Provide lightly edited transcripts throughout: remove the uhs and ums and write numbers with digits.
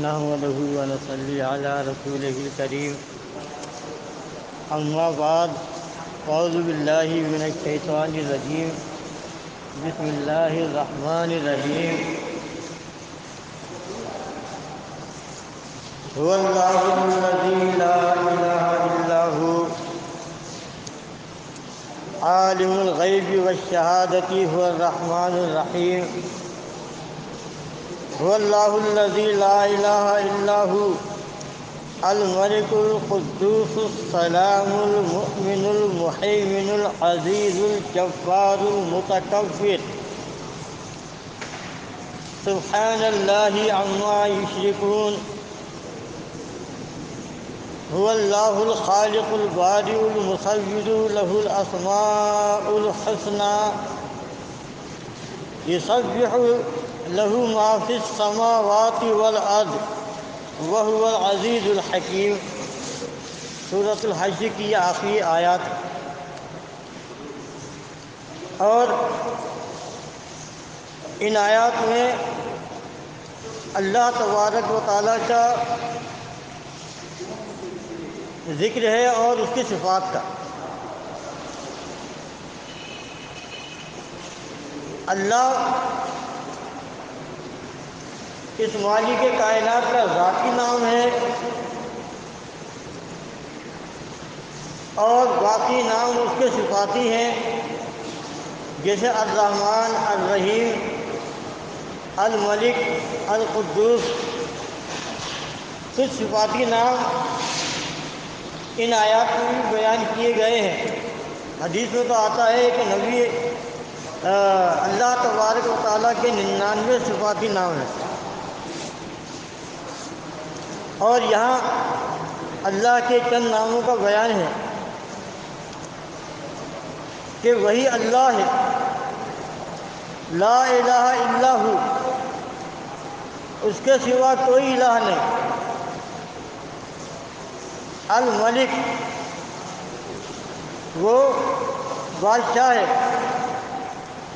نحمده ونصلي على رسوله الكريم اما بعد اعوذ باللہ من الشیطان الرجیم بسم اللہ الرحمن الرحیم هو اللہ الذی لا الہ الا هو عالم الغیب والشہادۃ هو الرحمن الرحیم هو اللہ الذی لا الہ الا هو الملک القدوس السلام المؤمن المہیمن العزیز الجبار المتکبر سبحان اللہ عما یشرکون هو اللہ الخالق البارئ المصور له الاسماء الحسنى یسبح له ما فی السماوات والارض وهو العزیز الحکیم۔ سورۃ الحج کی یہ آخری آیات، اور ان آیات میں اللہ تبارک و تعالیٰ کا ذکر ہے اور اس کی صفات کا۔ اللہ اس مالک کائنات کا ذاتی نام ہے، اور باقی نام اس کے صفاتی ہیں، جیسے الرحمن، الرحیم، الملک، القدوس۔ کچھ صفاتی نام ان آیات میں بھی بیان کیے گئے ہیں۔ حدیث میں تو آتا ہے کہ نبی اللہ تبارک و تعالیٰ کے 99 صفاتی نام ہیں، اور یہاں اللہ کے چند ناموں کا بیان ہے کہ وہی اللہ ہے، لا الہ الا ہو، اس کے سوا کوئی الہ نہیں۔ الملک، وہ بادشاہ ہے،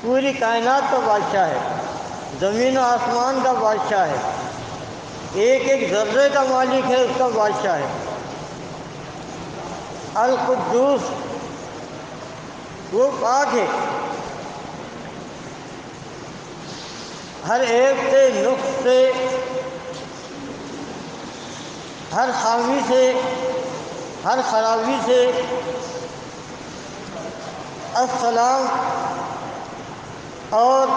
پوری کائنات کا بادشاہ ہے، زمین و آسمان کا بادشاہ ہے، ایک ایک ذرے کا مالک ہے، اس کا بادشاہ ہے۔ القدوس، وہ پاک ہے، ہر عیب سے، نقص سے، ہر خامی سے، ہر خرابی سے۔ السلام، اور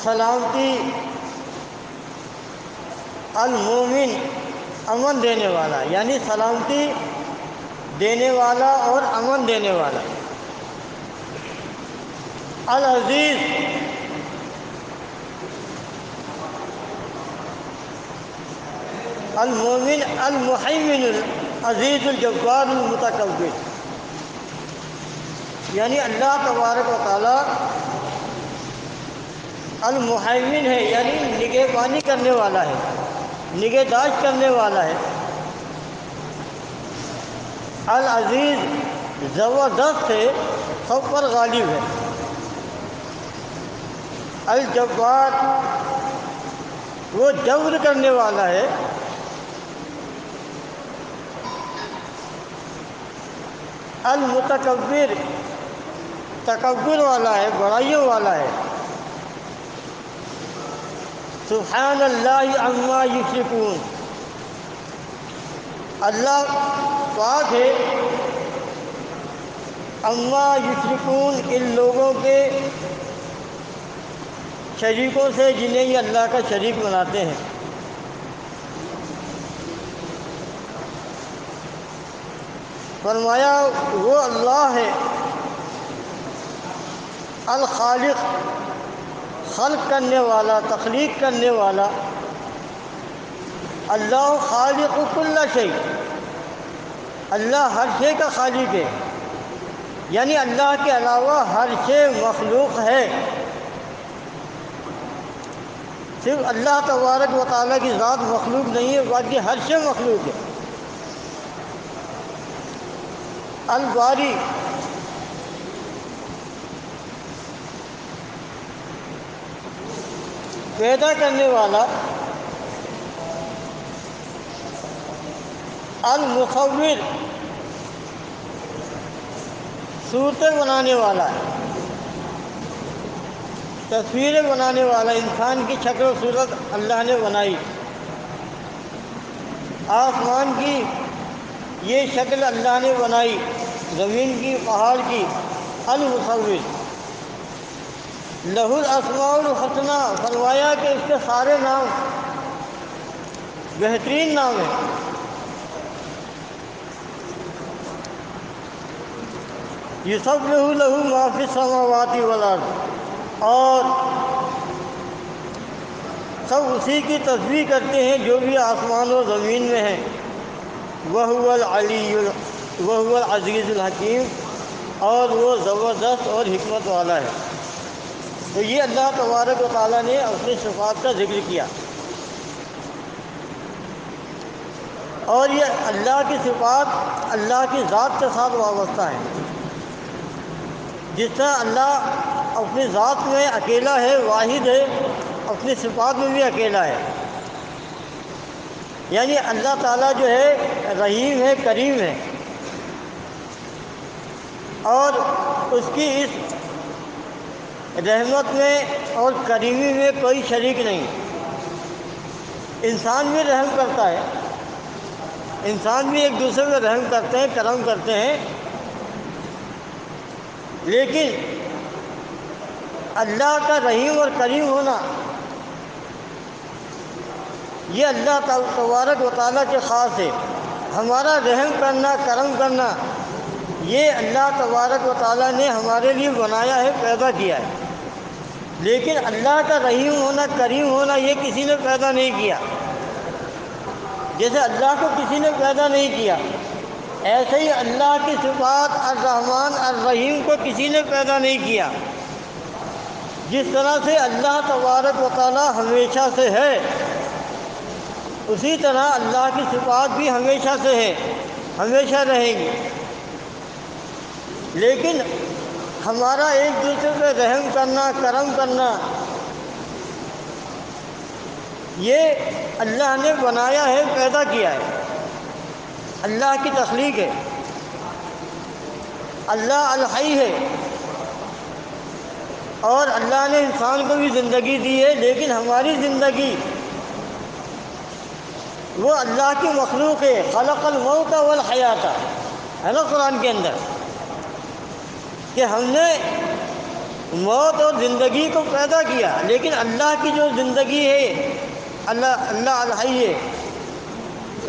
سلامتی، المومن، امن دینے والا، یعنی سلامتی دینے والا اور امن دینے والا۔ العزیز، المومن المہیمن العزیز الجبار المتکبر، یعنی اللہ تبارک و تعالیٰ المہیمن ہے، یعنی نگہبانی کرنے والا ہے، نگہداشت کرنے والا ہے۔ العزیز، زبردست ہے، سب پر غالب ہے۔ الجبار، وہ جبر کرنے والا ہے۔ المتکبر، تکبر والا ہے، بڑائیوں والا ہے۔ سبحان اللہ عما یشرکون، اللہ پاک ہے عما یشرکون، ان لوگوں کے شریکوں سے جنہیں یہ اللہ کا شریک بناتے ہیں۔ فرمایا وہ اللہ ہے الخالق، خلق کرنے والا، تخلیق کرنے والا۔ اللہ خالق کل شیء، اللہ ہر شے کا خالق ہے، یعنی اللہ کے علاوہ ہر شے مخلوق ہے، صرف اللہ تبارک و تعالیٰ کی ذات مخلوق نہیں ہے، باقی ہر شے مخلوق ہے۔ الباری، پیدا کرنے والا، المصور صورتیں بنانے والا ہے، تصویریں بنانے والا، انسان کی شکل و صورت اللہ نے بنائی، آسمان کی یہ شکل اللہ نے بنائی، زمین کی، پہاڑ کی، المصور لہ الاسماء الحسنی، فرمایا کہ اس کے سارے نام بہترین نام ہیں۔ یسبح لہ ما فی السماوات والارض، اور سب اسی کی تسبیح کرتے ہیں جو بھی آسمان و زمین میں ہیں۔ وَهُوَ العزیز الحکیم، اور وہ زبردست اور حکمت والا ہے۔ تو یہ اللہ تبارک و تعالیٰ نے اپنی صفات کا ذکر کیا، اور یہ اللہ کی صفات اللہ کی ذات کے ساتھ وابستہ ہیں۔ جس طرح اللہ اپنی ذات میں اکیلا ہے، واحد ہے، اپنی صفات میں بھی اکیلا ہے۔ یعنی اللہ تعالیٰ جو ہے رحیم ہے، کریم ہے، اور اس کی اس رحمت میں اور کریمی میں کوئی شریک نہیں۔ انسان بھی رحم کرتا ہے، انسان بھی ایک دوسرے پہ رحم کرتے ہیں، کرم کرتے ہیں، لیکن اللہ کا رحیم اور کریم ہونا یہ اللہ تبارک و تعالیٰ کے خاص ہے۔ ہمارا رحم کرنا، کرم کرنا، یہ اللہ تبارک و تعالیٰ نے ہمارے لیے بنایا ہے، پیدا کیا ہے، لیکن اللہ کا رحیم ہونا، کریم ہونا یہ کسی نے پیدا نہیں کیا۔ جیسے اللہ کو کسی نے پیدا نہیں کیا، ایسے ہی اللہ کی صفات الرحمن الرحیم کو کسی نے پیدا نہیں کیا۔ جس طرح سے اللہ تبارک و تعالیٰ ہمیشہ سے ہے، اسی طرح اللہ کی صفات بھی ہمیشہ سے ہے، ہمیشہ رہیں گی۔ لیکن ہمارا ایک دوسرے پہ رحم کرنا، کرم کرنا، یہ اللہ نے بنایا ہے، پیدا کیا ہے، اللہ کی تخلیق ہے۔ اللہ الحی ہے، اور اللہ نے انسان کو بھی زندگی دی ہے، لیکن ہماری زندگی وہ اللہ کی مخلوق ہے۔ خلق الموت والحیات ہے نا قرآن کے اندر، کہ ہم نے موت اور زندگی کو پیدا کیا، لیکن اللہ کی جو زندگی ہے، اللہ الحی ہے،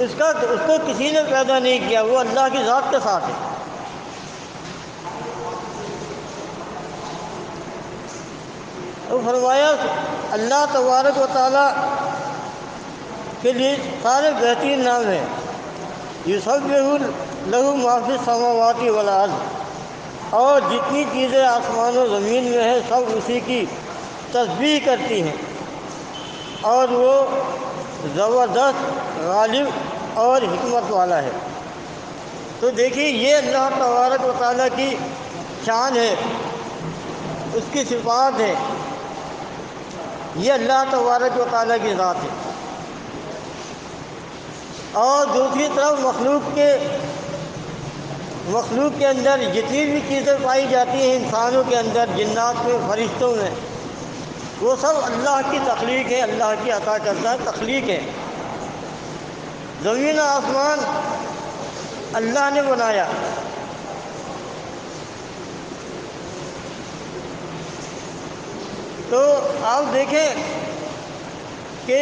اس کو کسی نے پیدا نہیں کیا، وہ اللہ کی ذات کے ساتھ ہے۔ تو فرمایا اللہ تبارک و تعالیٰ کے لیے سارے بہترین نام ہیں۔ یسبح لہ ما فی السماوات والارض، اور جتنی چیزیں آسمان و زمین میں ہیں سب اسی کی تسبیح کرتی ہیں، اور وہ زبردست، غالب اور حکمت والا ہے۔ تو دیکھیے یہ اللہ تبارک و تعالیٰ کی شان ہے، اس کی صفات ہے، یہ اللہ تبارک و تعالیٰ کی ذات ہے۔ اور دوسری طرف مخلوق کے اندر جتنی بھی چیزیں پائی جاتی ہیں، انسانوں کے اندر، جنات میں، فرشتوں میں، وہ سب اللہ کی تخلیق ہے، اللہ کی عطا کردہ تخلیق ہے۔ زمین و آسمان اللہ نے بنایا، تو آپ دیکھیں کہ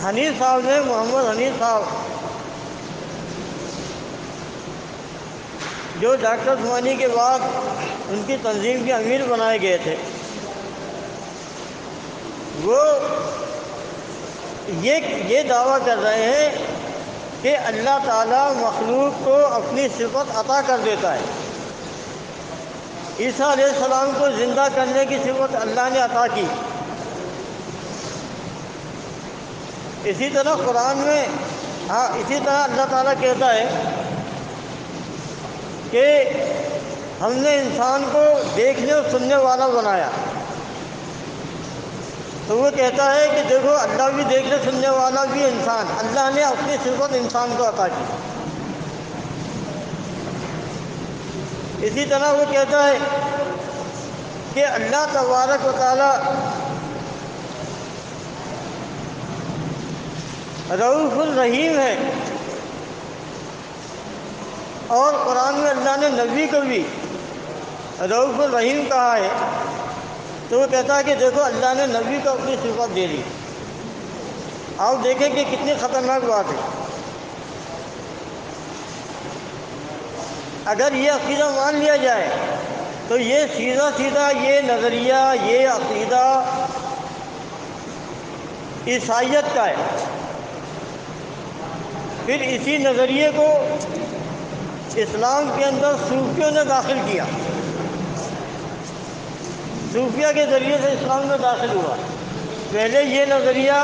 حنیف صاحب نے، محمد حنیف صاحب جو ڈاکٹر عثمانی کے بعد ان کی تنظیم کے امیر بنائے گئے تھے، وہ یہ دعویٰ کر رہے ہیں کہ اللہ تعالیٰ مخلوق کو اپنی صفت عطا کر دیتا ہے۔ عیسیٰ علیہ السلام کو زندہ کرنے کی صفت اللہ نے عطا کی۔ اسی طرح قرآن میں اسی طرح اللہ تعالیٰ کہتا ہے کہ ہم نے انسان کو دیکھنے اور سننے والا بنایا۔ تو وہ کہتا ہے کہ دیکھو اللہ بھی دیکھنے سننے والا بھی انسان، اللہ نے اپنی صفت انسان کو عطا کی۔ اسی طرح وہ کہتا ہے کہ اللہ تبارک و تعالی رؤوف الرحیم ہے، اور قرآن میں اللہ نے نبی کو بھی رؤوف الرحیم کہا ہے۔ تو وہ کہتا ہے کہ دیکھو اللہ نے نبی کو اپنی صفت دے دی۔ آپ دیکھیں کہ کتنی خطرناک بات ہے۔ اگر یہ عقیدہ مان لیا جائے تو یہ سیدھا سیدھا یہ نظریہ، یہ عقیدہ عیسائیت کا ہے۔ پھر اسی نظریے کو اسلام کے اندر صوفیوں نے داخل کیا، صوفیہ کے ذریعے سے اسلام میں داخل ہوا۔ پہلے یہ نظریہ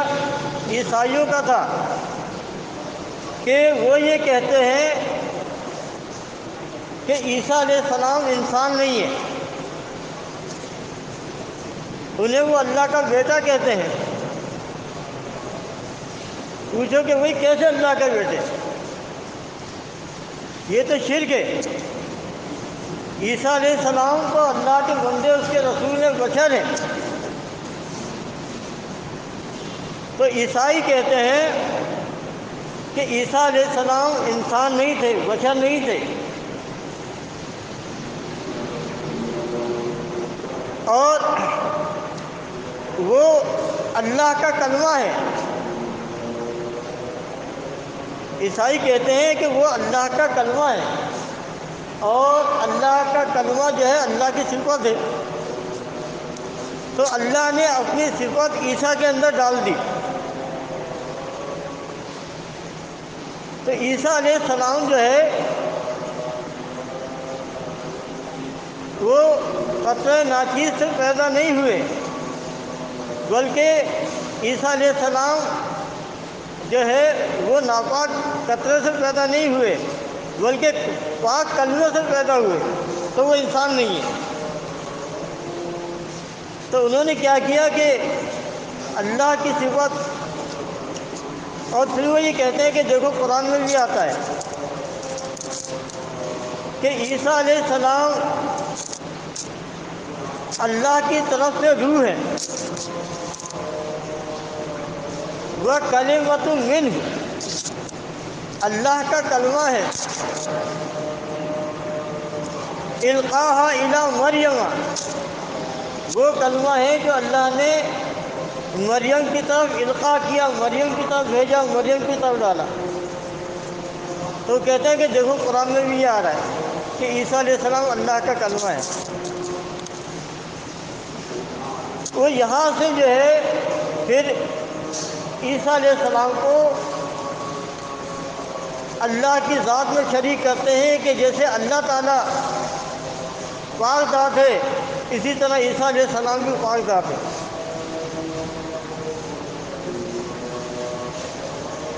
عیسائیوں کا تھا کہ وہ یہ کہتے ہیں کہ عیسیٰ علیہ السلام انسان نہیں ہے، انہیں وہ اللہ کا بیٹا کہتے ہیں۔ پوچھو کہ وہی کیسے اللہ کے بیٹے؟ یہ تو شرک ہے۔ عیسیٰ علیہ السلام تو اللہ کے بندے، اس کے رسول بشر ہیں۔ تو عیسائی کہتے ہیں کہ عیسیٰ علیہ السلام انسان نہیں تھے، بشر نہیں تھے، اور وہ اللہ کا کلمہ ہے۔ عیسائی کہتے ہیں کہ وہ اللہ کا کلمہ ہے، اور اللہ کا کلمہ جو ہے اللہ کی صفت ہے۔ تو اللہ نے اپنی صفت عیسیٰ کے اندر ڈال دی۔ تو عیسیٰ علیہ السلام جو ہے وہ قطرہ ناچیز سے پیدا نہیں ہوئے، بلکہ عیسیٰ علیہ السلام جو ہے وہ ناپاک قطرے سے پیدا نہیں ہوئے، بلکہ پاک کلمے سے پیدا ہوئے۔ تو وہ انسان نہیں ہے۔ تو انہوں نے کیا کیا کہ اللہ کی صفت، اور پھر وہ یہ کہتے ہیں کہ دیکھو قرآن میں بھی آتا ہے کہ عیسیٰ علیہ السلام اللہ کی طرف سے روح ہے، وہ کلمۃ منہ، اللہ کا کلمہ ہے، القاہا الی مریم، وہ کلمہ ہے جو اللہ نے مریم کی طرف القاء کیا، مریم کی طرف بھیجا، مریم کی طرف ڈالا۔ تو کہتے ہیں کہ دیکھو قرآن میں بھی یہ آ رہا ہے کہ عیسیٰ علیہ السلام اللہ کا کلمہ ہے۔ وہ یہاں سے جو ہے پھر عیسیٰ علیہ السلام کو اللہ کی ذات میں شریک کرتے ہیں کہ جیسے اللہ تعالیٰ پاک ذات ہے، اسی طرح عیسیٰ علیہ السلام بھی پاک ذات ہے۔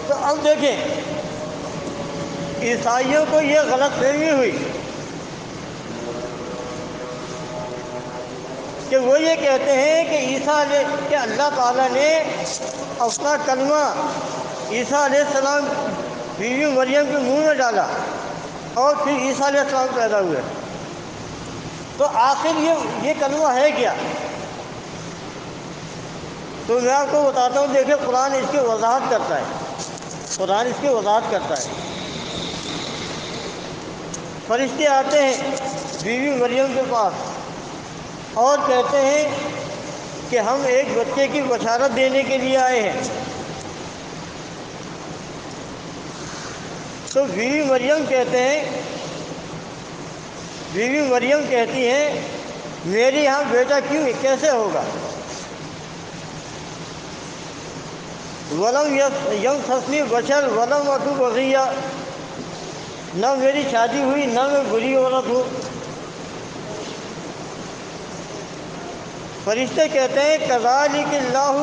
تو اب دیکھیں عیسائیوں کو یہ غلط فہمی ہوئی کہ وہ یہ کہتے ہیں کہ اللہ تعالیٰ نے اپنا کلمہ عیسیٰ علیہ السلام بیوی مریم کے منہ میں ڈالا، اور پھر عیسیٰ علیہ السلام پیدا ہوئے۔ تو آخر یہ کلمہ ہے کیا؟ تو میں آپ کو بتاتا ہوں، دیکھیں قرآن اس کی وضاحت کرتا ہے، قرآن اس کی وضاحت کرتا ہے۔ فرشتے آتے ہیں بیوی مریم کے پاس اور کہتے ہیں کہ ہم ایک بچے کی بشارت دینے کے لیے آئے ہیں۔ تو بیوی مریم کہتی ہیں میرے یہاں بیٹا کیوں کیسے ہوگا؟ ولم یمسسنی بشر ولم اکو بغیہ، نہ میری شادی ہوئی نہ میں بری عورت ہوں۔ فرشتے کہتے ہیں کذالک اللہ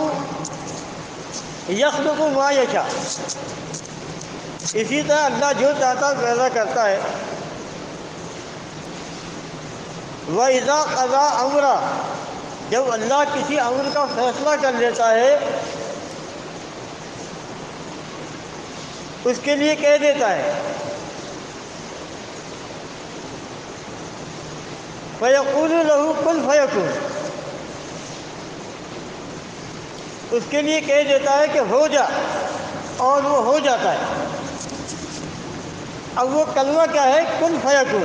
یخلق ما یشاء، اسی طرح اللہ جو چاہتا پیدا کرتا ہے۔ وَإِذَا قَضَىٰ أَمْرًا، جب اللہ کسی امر کا فیصلہ کر لیتا ہے اس کے لیے کہہ دیتا ہے فَيَقُولُ لَهُ كُن فَيَكُونُ، اس کے لیے کہہ دیتا ہے کہ ہو جا، اور وہ ہو جاتا ہے۔ اب وہ کلمہ کیا ہے؟ کن فیکون،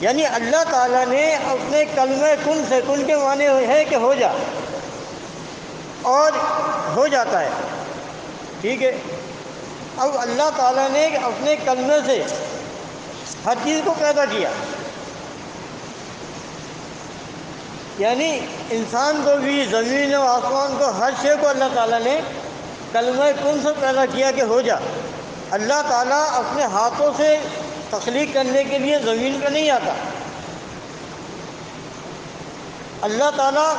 یعنی اللہ تعالیٰ نے اپنے کلمہ کن سے، کن کے معنی ہے کہ ہو جا، اور ہو جاتا ہے، ٹھیک ہے۔ اب اللہ تعالیٰ نے اپنے کلمے سے ہر چیز کو پیدا کیا، یعنی انسان کو بھی، زمین و آسمان کو، ہر شے کو اللہ تعالیٰ نے کلمہ کن سے پیدا کیا کہ ہو جا۔ اللہ تعالیٰ اپنے ہاتھوں سے تخلیق کرنے کے لیے زمین پہ نہیں آتا، اللہ تعالیٰ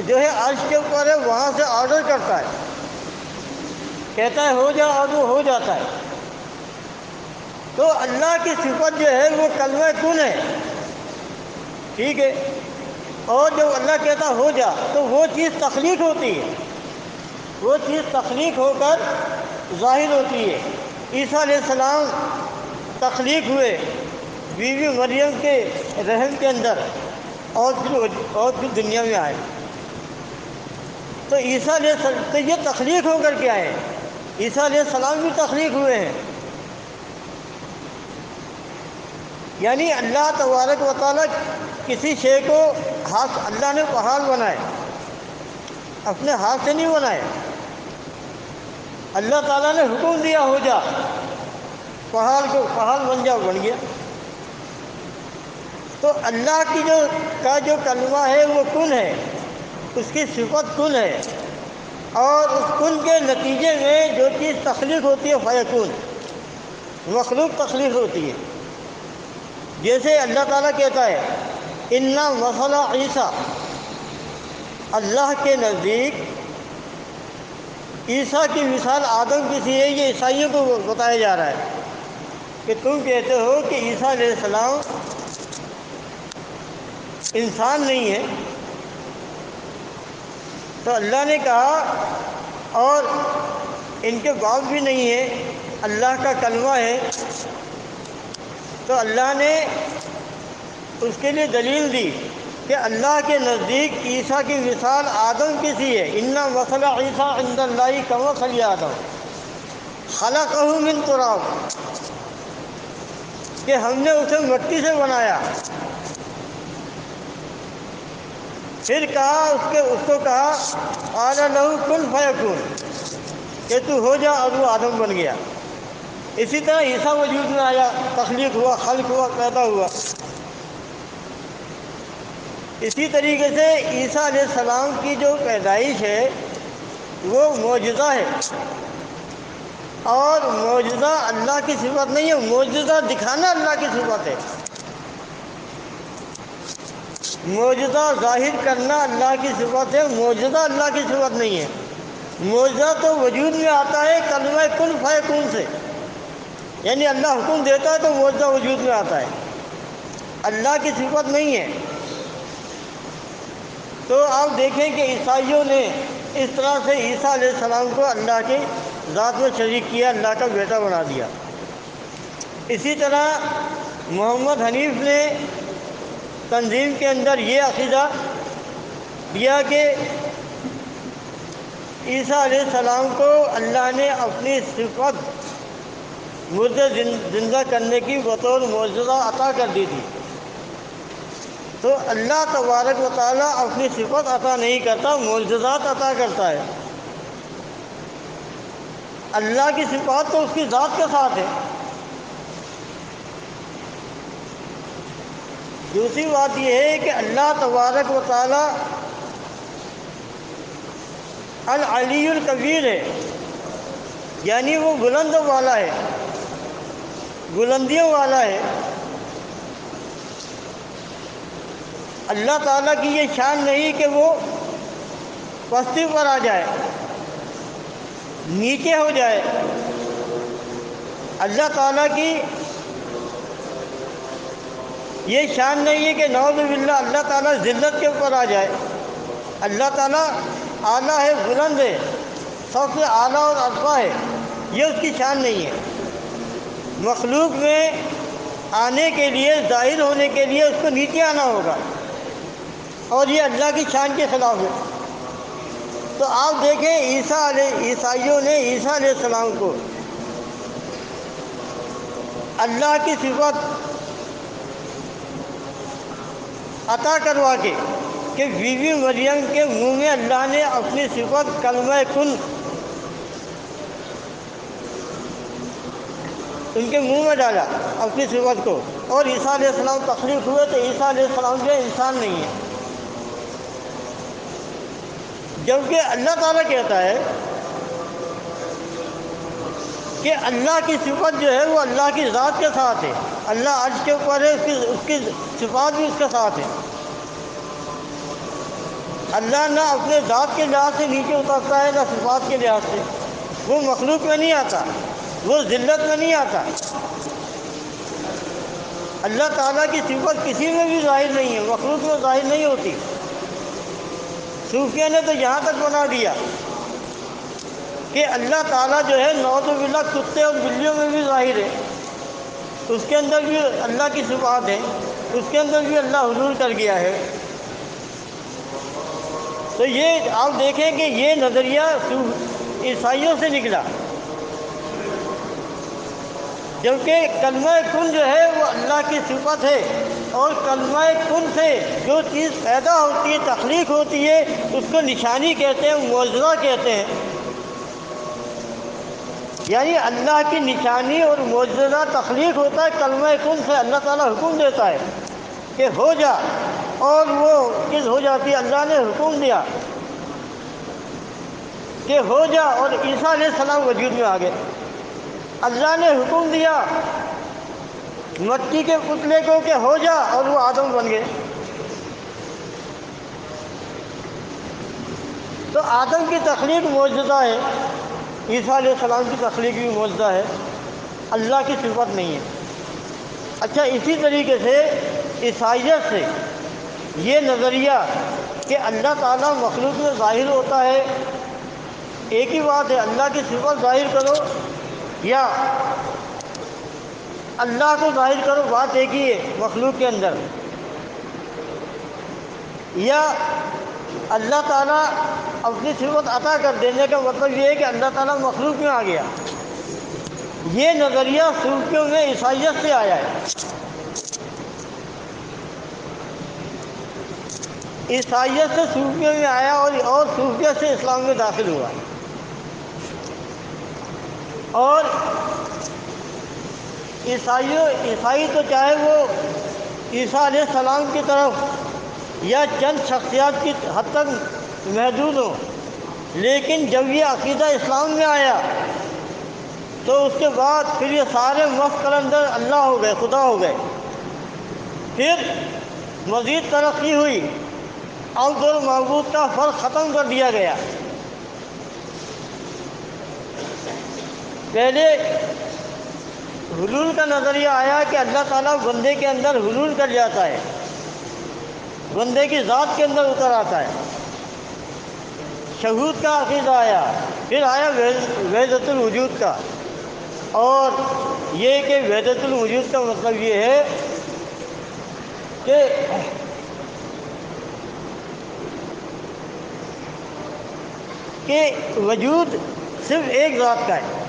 جو ہے عرش کے اوپر ہے، وہاں سے آرڈر کرتا ہے، کہتا ہے ہو جا، اور وہ ہو جاتا ہے۔ تو اللہ کی صفت جو ہے وہ کلمہ کن ہے، ٹھیک ہے۔ اور جب اللہ کہتا ہو جا تو وہ چیز تخلیق ہوتی ہے، وہ چیز تخلیق ہو کر ظاہر ہوتی ہے۔ عیسیٰ علیہ السلام تخلیق ہوئے بی بی مریم کے رحم کے اندر، اور پھر دنیا میں آئے۔ تو عیسیٰ علیہ السلام تو یہ تخلیق ہو کر کے آئے، عیسیٰ علیہ السلام بھی تخلیق ہوئے ہیں۔ یعنی اللہ تبارک و تعالیٰ کسی شے کو ہاتھ، اللہ نے پہاڑ بنائے، اپنے ہاتھ سے نہیں بنائے، اللہ تعالیٰ نے حکم دیا ہو جا، پہاڑ کو، پہاڑ بن جا، بن گیا۔ تو اللہ کی جو کلمہ ہے وہ کن ہے، اس کی صفت کن ہے، اور اس کن کے نتیجے میں جو چیز تخلیق ہوتی ہے فیکون، مخلوق تخلیق ہوتی ہے۔ جیسے اللہ تعالیٰ کہتا ہے اِنَّ مَثَلَ عیسیٰ، اللہ کے نزدیک عیسیٰ کی مثال آدم کی سی ہے۔ یہ عیسائیوں کو بتایا جا رہا ہے کہ تم کہتے ہو کہ عیسیٰ علیہ السلام انسان نہیں ہے، تو اللہ نے کہا اور ان کے باپ بھی نہیں ہے، اللہ کا کلمہ ہے۔ تو اللہ نے اس کے لیے دلیل دی کہ اللہ کے نزدیک عیسیٰ کی مثال آدم کی سی ہے۔ اِنَّ مَثَلَ عیسیٰ عِندَ اللہِ کَمَثَلِ آدم خَلَقَهُ مِن تُرَابٍ، کہ ہم نے اسے مٹی سے بنایا۔ پھر کہا اس کو کہا قَالَ لَهُ كُن فَيَكُونُ، کہ تو ہو جا، اور وہ آدم بن گیا۔ اسی طرح عیسیٰ وجود میں آیا، تخلیق ہوا، خلق ہوا، پیدا ہوا۔ اسی طریقے سے عیسیٰ علیہ السلام کی جو پیدائش ہے وہ معجزہ ہے، اور معجزہ اللہ کی صفت نہیں ہے، معجزہ دکھانا اللہ کی صفت ہے، معجزہ ظاہر کرنا اللہ کی صفت ہے، معجزہ اللہ کی صفت نہیں ہے۔ معجزہ تو وجود میں آتا ہے کلمہ کن فیکون سے، یعنی اللہ حکم دیتا ہے تو معجزہ وجود میں آتا ہے، اللہ کی صفت نہیں ہے۔ تو آپ دیکھیں کہ عیسائیوں نے اس طرح سے عیسیٰ علیہ السلام کو اللہ کی ذات میں شریک کیا، اللہ کا بیٹا بنا دیا۔ اسی طرح محمد حنیف نے تنظیم کے اندر یہ عقیدہ دیا کہ عیسیٰ علیہ السلام کو اللہ نے اپنی صفت مردے زندہ کرنے کی بطور معجزہ عطا کر دی تھی۔ تو اللہ تبارک و تعالیٰ اپنی صفت عطا نہیں کرتا، معجزات عطا کرتا ہے۔ اللہ کی صفات تو اس کی ذات کے ساتھ ہے۔ دوسری بات یہ ہے کہ اللہ تبارک و تعالیٰ العلی الکبیر ہے، یعنی وہ بلند والا ہے، بلندیوں والا ہے۔ اللہ تعالیٰ کی یہ شان نہیں کہ وہ پستی پر آ جائے، نیچے ہو جائے۔ اللہ تعالیٰ کی یہ شان نہیں ہے کہ نعوذ باللہ اللہ تعالیٰ ذلت کے اوپر آ جائے۔ اللہ تعالیٰ اعلیٰ ہے، بلند ہے، سب سے اعلیٰ اور ارفع ہے، یہ اس کی شان نہیں ہے۔ مخلوق میں آنے کے لیے، ظاہر ہونے کے لیے اس کو نیچے آنا ہوگا، اور یہ اللہ کی شان کے خلاف ہے۔ تو آپ دیکھیں عیسائیوں نے عیسیٰ علیہ السلام کو اللہ کی صفت عطا کروا کے کہ بی بی مریم کے منہ میں اللہ نے اپنی صفت کلمہ کن ان کے منہ میں ڈالا اپنی صفت کو، اور عیسیٰ علیہ السلام تخلیق ہوئے تو عیسیٰ علیہ السلام جو انسان نہیں ہے، جبکہ اللہ تعالیٰ کہتا ہے کہ اللہ کی صفت جو ہے وہ اللہ کی ذات کے ساتھ ہے، اللہ عرش کے اوپر ہے، اس کی صفات بھی اس کے ساتھ ہے۔ اللہ نہ اپنے ذات کے لحاظ سے نیچے اترتا ہے، نہ صفات کے لحاظ سے، وہ مخلوق میں نہیں آتا، وہ ذلت میں نہیں آتا۔ اللہ تعالیٰ کی صفت کسی میں بھی ظاہر نہیں ہے، مخلوق میں ظاہر نہیں ہوتی۔ صوفیہ نے تو یہاں تک بنا دیا کہ اللہ تعالیٰ جو ہے نعوذ باللہ کتے اور بلیوں میں بھی ظاہر ہے، اس کے اندر بھی اللہ کی صفات ہے، اس کے اندر بھی اللہ حضور کر گیا ہے۔ تو یہ آپ دیکھیں کہ یہ نظریہ عیسائیوں سے نکلا، جبکہ کلمہ کن جو ہے وہ اللہ کی صفت ہے، اور کلمہ کن سے جو چیز پیدا ہوتی ہے، تخلیق ہوتی ہے، اس کو نشانی کہتے ہیں، معجزہ کہتے ہیں۔ یعنی اللہ کی نشانی اور معجزہ تخلیق ہوتا ہے کلمہ کن سے۔ اللہ تعالیٰ حکم دیتا ہے کہ ہو جا، اور وہ چیز ہو جاتی ہے۔ اللہ نے حکم دیا کہ ہو جا، اور عیسیٰ علیہ السلام وجود میں آ گئے۔ اللہ نے حکم دیا مٹی کے پتلے کو کہ ہو جا، اور وہ آدم بن گئے۔ تو آدم کی تخلیق معجزہ ہے، عیسیٰ علیہ السلام کی تخلیق بھی معجزہ ہے، اللہ کی صفت نہیں ہے۔ اچھا، اسی طریقے سے عیسائیت سے یہ نظریہ کہ اللہ تعالیٰ مخلوق میں ظاہر ہوتا ہے، ایک ہی بات ہے، اللہ کی صفت ظاہر کرو یا اللہ کو ظاہر کرو، بات ایک ہی ہے مخلوق کے اندر۔ یا اللہ تعالیٰ اپنی صفت عطا کر دینے کا مطلب یہ ہے کہ اللہ تعالیٰ مخلوق میں آ گیا۔ یہ نظریہ صوفیوں میں عیسائیت سے آیا ہے، عیسائیت سے صوفیوں میں آیا، اور صوفیت سے اسلام میں داخل ہوا۔ اور عیسائی تو چاہے وہ عیسیٰ علیہ السلام کی طرف یا چند شخصیات کی حد تک محدود ہوں، لیکن جب یہ عقیدہ اسلام میں آیا تو اس کے بعد پھر یہ سارے مفت قلندر اللہ ہو گئے، خدا ہو گئے۔ پھر مزید ترقی ہوئی، عبد اور معبود کا فرق ختم کر دیا گیا۔ پہلے حلول کا نظریہ آیا کہ اللہ تعالیٰ بندے کے اندر حلول کر جاتا ہے، بندے کی ذات کے اندر اتر آتا ہے۔ شہود کا عقیدہ آیا، پھر آیا وحدت الوجود کا، اور یہ کہ وحدت الوجود کا مطلب یہ ہے کہ وجود صرف ایک ذات کا ہے۔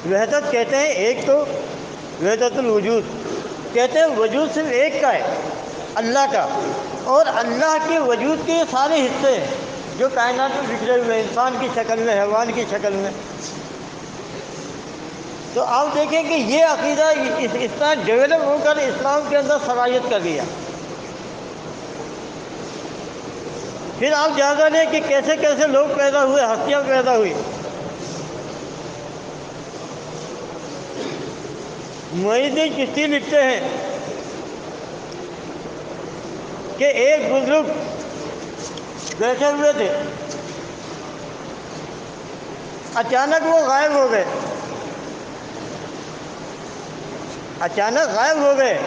وحدت کہتے ہیں ایک، تو وحدت الوجود کہتے ہیں وجود صرف ایک کا ہے، اللہ کا، اور اللہ کے وجود کے سارے حصے ہیں جو کائنات میں بکھرے ہوئے ہیں، انسان کی شکل میں، حیوان کی شکل میں۔ تو آپ دیکھیں کہ یہ عقیدہ اس طرح ڈیولپ ہو کر اسلام کے اندر سرایت کر گیا۔ پھر آپ جائزہ لیں کہ کیسے کیسے لوگ پیدا ہوئے، ہستیاں پیدا ہوئی۔ معین الدین چشتی لکھتے ہیں کہ ایک بزرگ بیٹھے ہوئے تھے، اچانک وہ غائب ہو گئے، اچانک غائب ہو گئے۔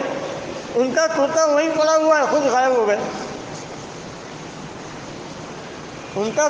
ان کا کرتا وہیں پڑا ہوا ہے، خود غائب ہو گئے۔ ان کا